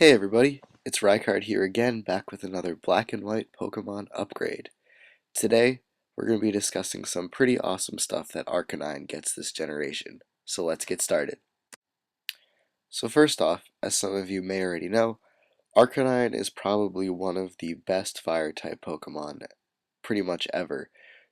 Hey everybody, it's Rykard here again, back with another black and white Pokemon upgrade. Today, we're going to be discussing some pretty awesome stuff that Arcanine gets this generation, so let's get started. So first off, as some of you may already know, Arcanine is probably one of the best Fire-type Pokemon pretty much ever,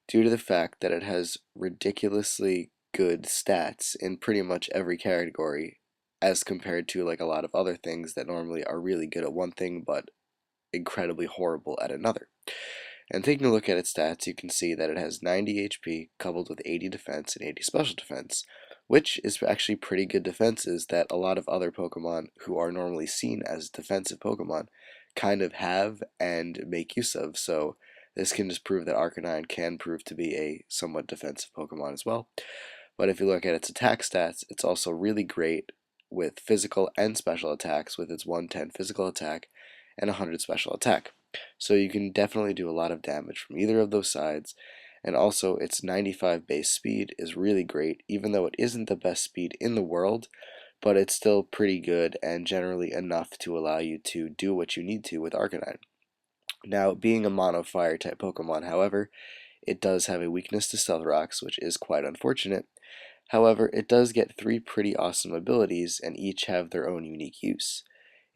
due to the fact that it has ridiculously good stats in pretty much every category, as compared to like a lot of other things that normally are really good at one thing but incredibly horrible at another. And taking a look at its stats, you can see that it has 90 HP coupled with 80 defense and 80 special defense, which is actually pretty good defenses that a lot of other Pokemon who are normally seen as defensive Pokemon kind of have and make use of. So this can just prove that Arcanine can prove to be a somewhat defensive Pokemon as well. But if you look at its attack stats, it's also really great with physical and special attacks with its 110 physical attack and 100 special attack. So you can definitely do a lot of damage from either of those sides. And also its 95 base speed is really great, even though it isn't the best speed in the world, but it's still pretty good and generally enough to allow you to do what you need to with Arcanine. Now, being a mono fire type Pokemon, however, it does have a weakness to Stealth Rocks, which is quite unfortunate. However, it does get three pretty awesome abilities, and each have their own unique use.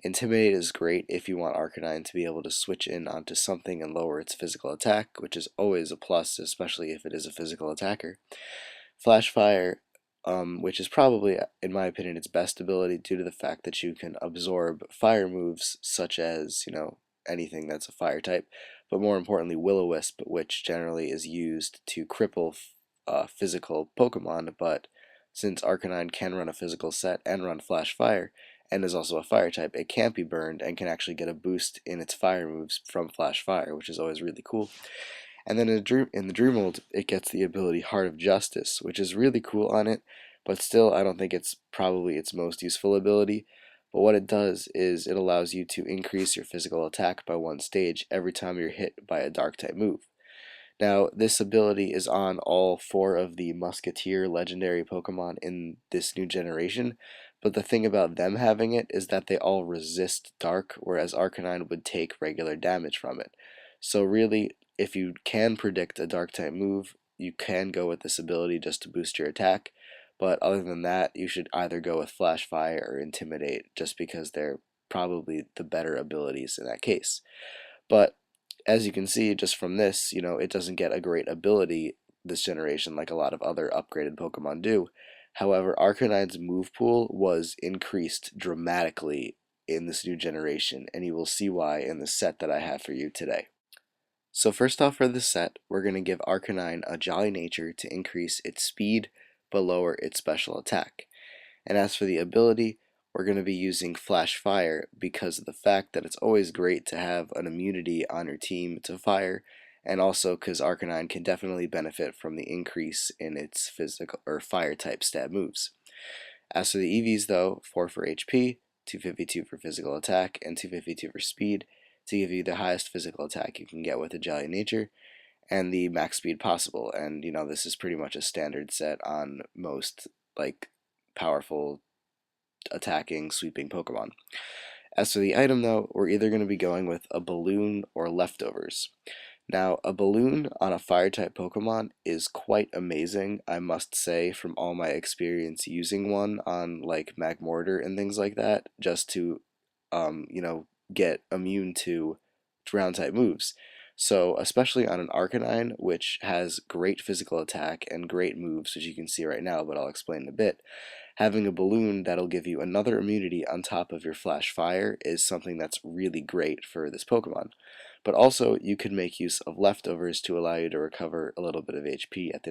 Intimidate is great if you want Arcanine to be able to switch in onto something and lower its physical attack, which is always a plus, especially if it is a physical attacker. Flash Fire, which is probably, in my opinion, its best ability due to the fact that you can absorb fire moves such as, anything that's a fire type, but more importantly, Will-O-Wisp, which generally is used to cripple physical Pokemon, but since Arcanine can run a physical set and run Flash Fire, and is also a fire type, it can't be burned and can actually get a boost in its fire moves from Flash Fire, which is always really cool. And then in the Dream Mold, it gets the ability Heart of Justice, which is really cool on it, but still I don't think it's probably its most useful ability. But what it does is it allows you to increase your physical attack by one stage every time you're hit by a Dark type move. Now, this ability is on all four of the Musketeer legendary Pokemon in this new generation, but the thing about them having it is that they all resist Dark, whereas Arcanine would take regular damage from it. So really, if you can predict a Dark type move, you can go with this ability just to boost your attack, but other than that, you should either go with Flash Fire or Intimidate, just because they're probably the better abilities in that case. But as you can see just from this, it doesn't get a great ability this generation like a lot of other upgraded Pokemon do. However, Arcanine's move pool was increased dramatically in this new generation, and you will see why in the set that I have for you today. So first off, for this set, we're going to give Arcanine a Jolly Nature to increase its speed but lower its special attack. And as for the ability, we're going to be using Flash Fire because of the fact that it's always great to have an immunity on your team to fire, and also because Arcanine can definitely benefit from the increase in its physical or fire type stat moves. As for the EVs though, 4 for HP, 252 for physical attack, and 252 for speed to give you the highest physical attack you can get with a Jolly Nature, and the max speed possible. And this is pretty much a standard set on most like powerful attacking sweeping Pokemon. As for the item though, we're either going to be going with a balloon or leftovers. Now, a balloon on a fire type Pokemon is quite amazing, I must say, from all my experience using one on like Magmortar and things like that, just to get immune to ground type moves. So, especially on an Arcanine, which has great physical attack and great moves, which you can see right now, but I'll explain in a bit, having a balloon that'll give you another immunity on top of your Flash Fire is something that's really great for this Pokemon. But also, you can make use of leftovers to allow you to recover a little bit of HP at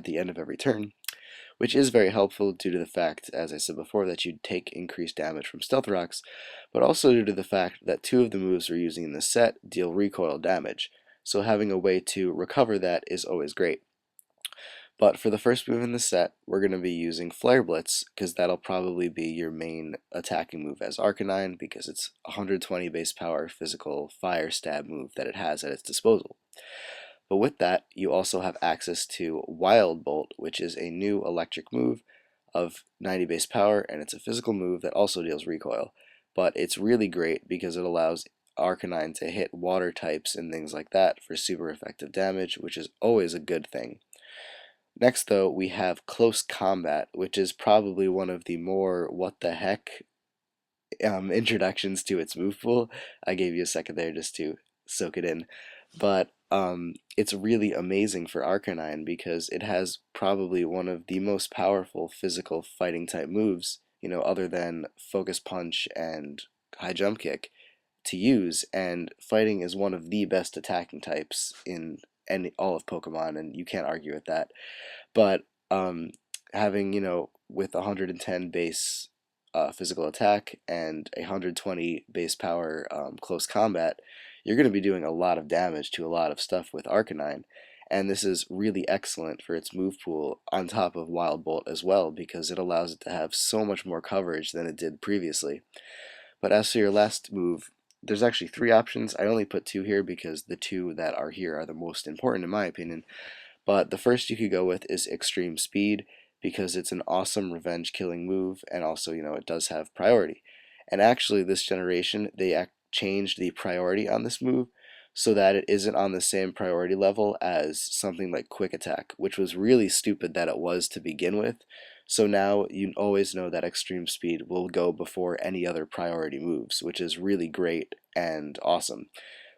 the end of every turn, which is very helpful due to the fact, as I said before, that you take increased damage from Stealth Rocks, but also due to the fact that two of the moves we're using in this set deal recoil damage, so having a way to recover that is always great. But for the first move in the set, we're going to be using Flare Blitz, because that'll probably be your main attacking move as Arcanine, because it's 120 base power physical fire stab move that it has at its disposal. But with that, you also have access to Wild Bolt, which is a new electric move of 90 base power, and it's a physical move that also deals recoil. but it's really great because it allows Arcanine to hit water types and things like that for super effective damage, which is always a good thing. Next, though, we have Close Combat, which is probably one of the more what the heck introductions to its move pool. I gave you a second there just to soak it in. But it's really amazing for Arcanine because it has probably one of the most powerful physical fighting type moves, other than Focus Punch and High Jump Kick to use, and fighting is one of the best attacking types in all of Pokemon, and you can't argue with that. But having, with 110 base physical attack and 120 base power close combat, you're going to be doing a lot of damage to a lot of stuff with Arcanine. And this is really excellent for its move pool on top of Wild Bolt as well, because it allows it to have so much more coverage than it did previously. But as for your last move, there's actually three options. I only put two here because the two that are here are the most important in my opinion. But the first you could go with is Extreme Speed because it's an awesome revenge killing move, and also, it does have priority. And actually, this generation, they changed the priority on this move so that it isn't on the same priority level as something like Quick Attack, which was really stupid that it was to begin with. So now you always know that Extreme Speed will go before any other priority moves, which is really great and awesome.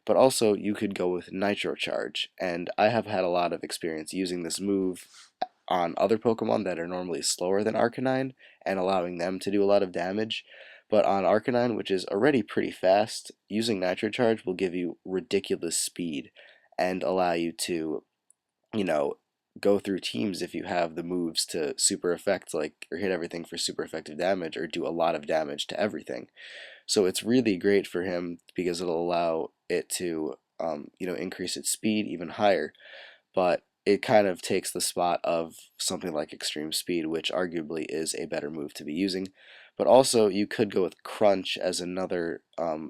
But also, you could go with Nitro Charge, and I have had a lot of experience using this move on other Pokemon that are normally slower than Arcanine and allowing them to do a lot of damage. But on Arcanine, which is already pretty fast, using Nitro Charge will give you ridiculous speed and allow you to, you know, go through teams if you have the moves to super effect, like, or hit everything for super effective damage, or do a lot of damage to everything. So it's really great for him because it'll allow it to, increase its speed even higher. But it kind of takes the spot of something like Extreme Speed, which arguably is a better move to be using. But also, you could go with Crunch as another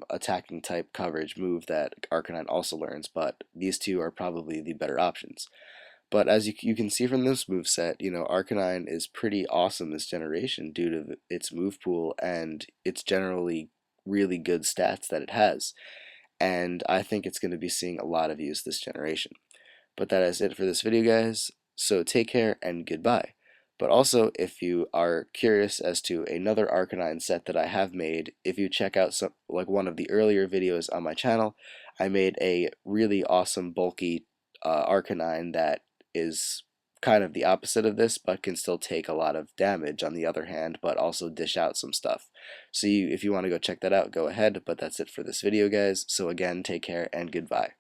attacking type coverage move that Arcanine also learns, but these two are probably the better options. But as you can see from this move set, Arcanine is pretty awesome this generation due to its move pool and its generally really good stats that it has. And I think it's going to be seeing a lot of use this generation. But that is it for this video, guys. So take care and goodbye. But also, if you are curious as to another Arcanine set that I have made, if you check out like one of the earlier videos on my channel, I made a really awesome bulky Arcanine that is kind of the opposite of this, but can still take a lot of damage on the other hand, but also dish out some stuff. So if you want to go check that out, go ahead, but that's it for this video, guys. So again, take care and goodbye.